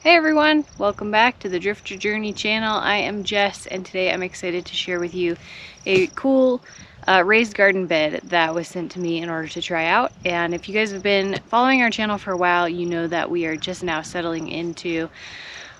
Hey everyone, welcome back to the Drifter Journey channel. I am Jess and today I'm excited to share with you a cool raised garden bed that was sent to me in order to try out. And if you guys have been following our channel for a while, you know that we are just now settling into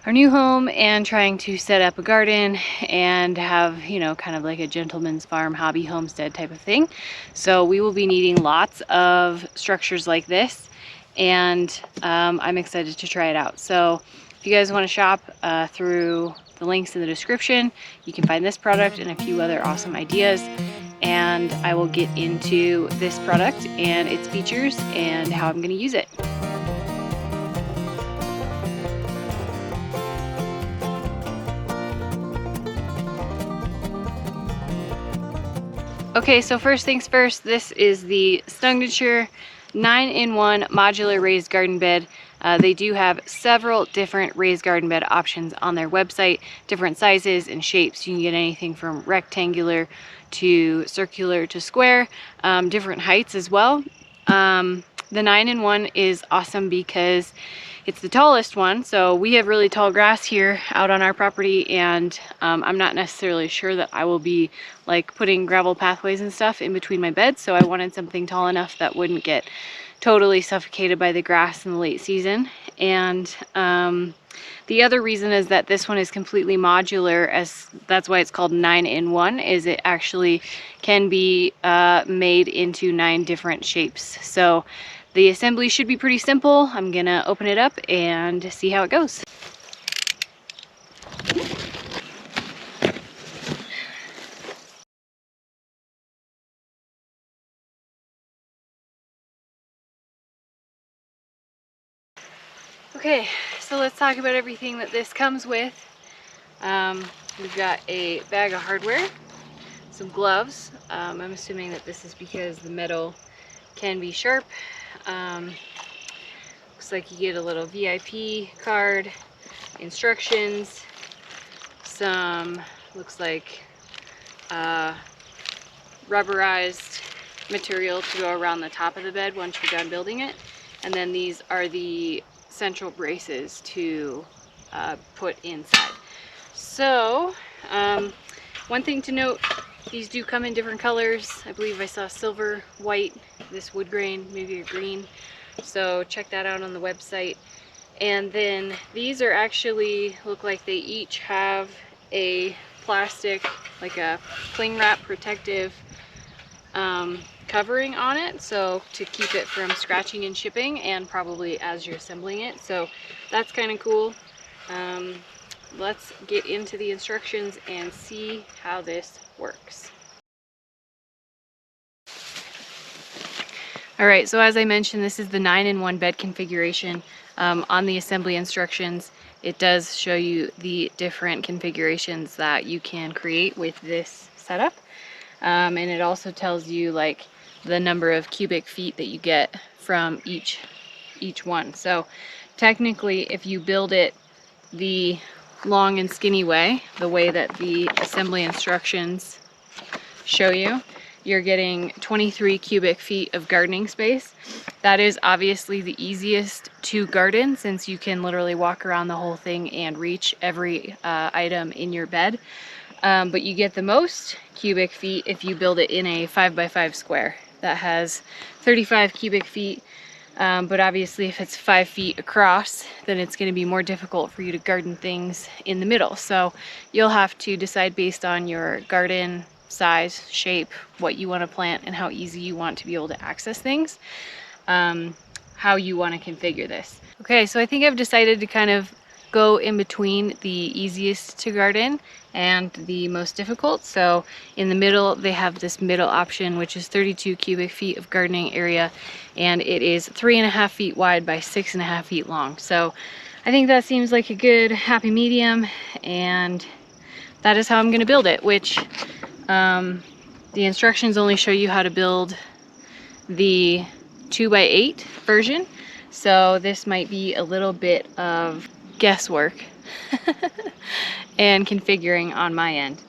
our new home and trying to set up a garden and have, you know, kind of like a gentleman's farm hobby homestead type of thing. So we will be needing lots of structures like this, and I'm excited to try it out. So if you guys want to shop through the links in the description, you can find this product and a few other awesome ideas. And I will get into this product and its features and how I'm going to use it. Okay, so first things first, this is the Snugniture 9-in-1 Modular Raised Garden Bed. They do have several different raised garden bed options on their website, different sizes and shapes. You can get anything from rectangular to circular to square, different heights as well. The 9-in-1 is awesome because it's the tallest one. So we have really tall grass here out on our property, and I'm not necessarily sure that I will be like putting gravel pathways and stuff in between my beds. So I wanted something tall enough that wouldn't get totally suffocated by the grass in the late season. And the other reason is that this one is completely modular, as that's why it's called 9-in-1, is it actually can be made into 9 different shapes. So the assembly should be pretty simple. I'm gonna open it up and see how it goes. Okay, so let's talk about everything that this comes with. We've got a bag of hardware, some gloves. I'm assuming that this is because the metal can be sharp. Looks like you get a little VIP card, instructions, some, looks like rubberized material to go around the top of the bed once you're done building it. And then these are the central braces to put inside. So one thing to note, these do come in different colors. I believe I saw silver, white, this wood grain, maybe a green. So check that out on the website. And then these are actually, look like they each have a plastic, like a cling wrap protective covering on it, so to keep it from scratching and chipping, and probably as you're assembling it. So that's kind of cool. Let's get into the instructions and see how this works. Alright, so as I mentioned, this is the 9-in-1 bed configuration. On the assembly instructions, it does show you the different configurations that you can create with this setup. And it also tells you like the number of cubic feet that you get from each one. So technically, if you build it the long and skinny way, the way that the assembly instructions show you, you're getting 23 cubic feet of gardening space. That is obviously the easiest to garden, since you can literally walk around the whole thing and reach every item in your bed. But you get the most cubic feet if you build it in a 5x5 square. That has 35 cubic feet. But obviously if it's 5 feet across, then it's going to be more difficult for you to garden things in the middle. So you'll have to decide based on your garden size, shape, what you want to plant, and how easy you want to be able to access things, how you want to configure this. Okay, so I think I've decided to kind of go in between the easiest to garden and the most difficult. So in the middle, they have this middle option, which is 32 cubic feet of gardening area, and it is 3.5 feet wide by 6.5 feet long. So I think that seems like a good happy medium, and that is how I'm going to build it, which the instructions only show you how to build the 2x8 version. So this might be a little bit of guesswork and configuring on my end.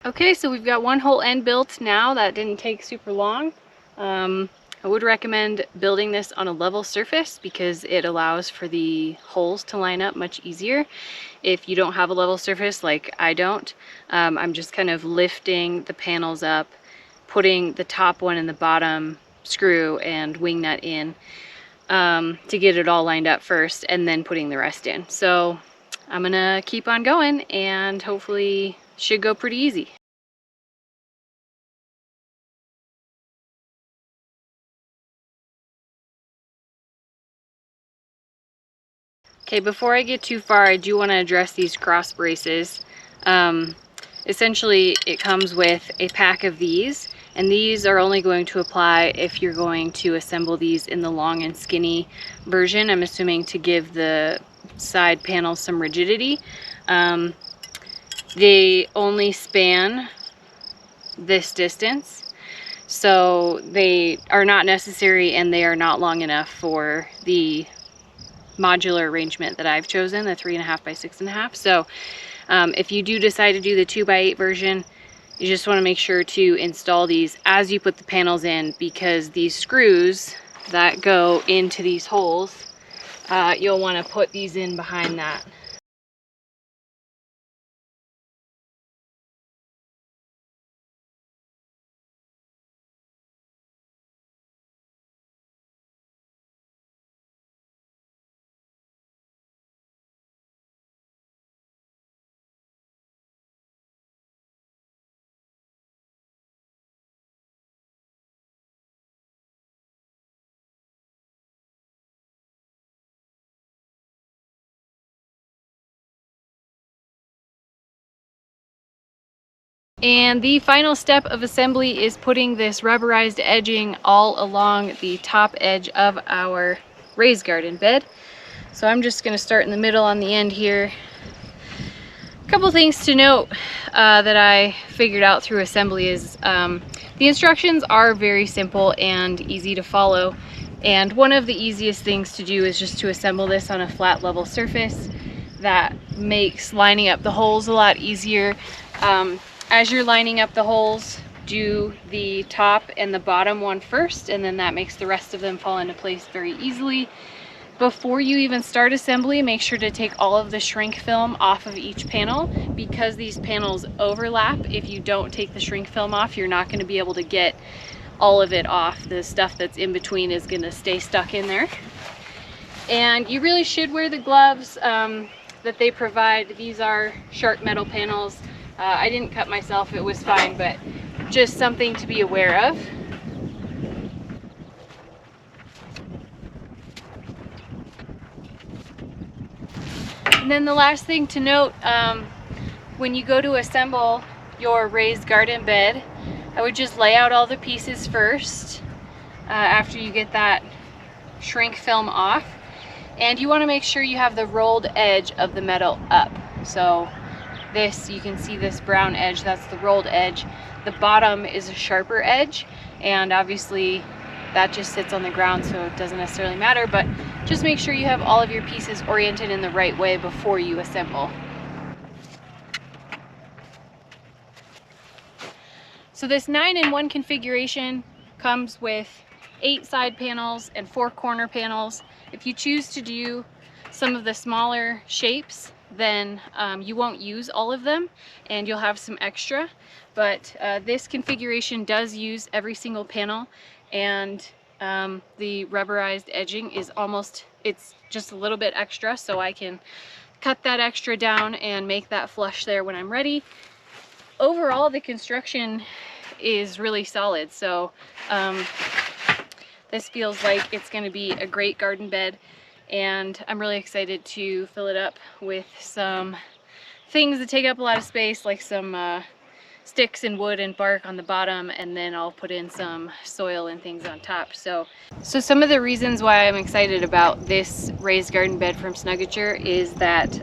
Okay, so we've got one whole end built now. That didn't take super long. I would recommend building this on a level surface because it allows for the holes to line up much easier. If you don't have a level surface like I don't, I'm just kind of lifting the panels up, putting the top one and the bottom screw and wing nut in to get it all lined up first, and then putting the rest in. So I'm gonna keep on going and hopefully should go pretty easy. Okay, before I get too far, I do want to address these cross braces. Essentially, it comes with a pack of these, and these are only going to apply if you're going to assemble these in the long and skinny version. I'm assuming to give the side panels some rigidity. They only span this distance, so they are not necessary and they are not long enough for the modular arrangement that I've chosen, the 3.5 by 6.5. So if you do decide to do the 2x8 version, you just want to make sure to install these as you put the panels in, because these screws that go into these holes, you'll want to put these in behind that. And the final step of assembly is putting this rubberized edging all along the top edge of our raised garden bed. So I'm just going to start in the middle on the end here. A couple things to note that I figured out through assembly is the instructions are very simple and easy to follow. And one of the easiest things to do is just to assemble this on a flat level surface. That makes lining up the holes a lot easier. As you're lining up the holes, do the top and the bottom one first, and then that makes the rest of them fall into place very easily. Before you even start assembly, make sure to take all of the shrink film off of each panel, because these panels overlap. If you don't take the shrink film off, you're not going to be able to get all of it off. The stuff that's in between is going to stay stuck in there. And you really should wear the gloves that they provide. These are sharp metal panels. I didn't cut myself, it was fine, but just something to be aware of. And then the last thing to note, when you go to assemble your raised garden bed, I would just lay out all the pieces first after you get that shrink film off. And you want to make sure you have the rolled edge of the metal up. So this, you can see this brown edge, that's the rolled edge. The bottom is a sharper edge, and obviously that just sits on the ground, so it doesn't necessarily matter, but just make sure you have all of your pieces oriented in the right way before you assemble. So this 9-in-1 configuration comes with 8 side panels and 4 corner panels. If you choose to do some of the smaller shapes, then you won't use all of them and you'll have some extra. But this configuration does use every single panel, and the rubberized edging is it's just a little bit extra, so I can cut that extra down and make that flush there when I'm ready. Overall, the construction is really solid, so this feels like it's going to be a great garden bed, and I'm really excited to fill it up with some things that take up a lot of space, like some sticks and wood and bark on the bottom, and then I'll put in some soil and things on top. So some of the reasons why I'm excited about this raised garden bed from Snugniture is that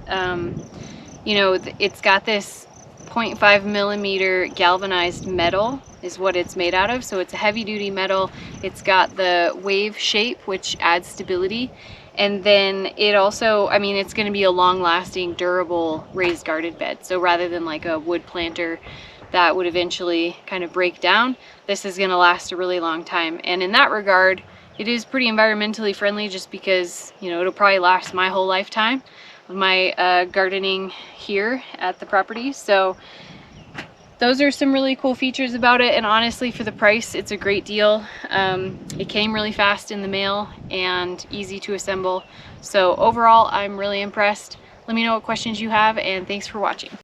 you know, it's got this 0.5 millimeter galvanized metal is what it's made out of, so it's a heavy duty metal. It's got the wave shape, which adds stability, and then it also, I mean, it's going to be a long lasting, durable raised garden bed. So rather than like a wood planter that would eventually kind of break down. This is going to last a really long time, and in that regard it is pretty environmentally friendly, just because, you know, it'll probably last my whole lifetime of my gardening here at the property. So those are some really cool features about it, and honestly, for the price, it's a great deal. It came really fast in the mail and easy to assemble. So overall, I'm really impressed. Let me know what questions you have, and thanks for watching.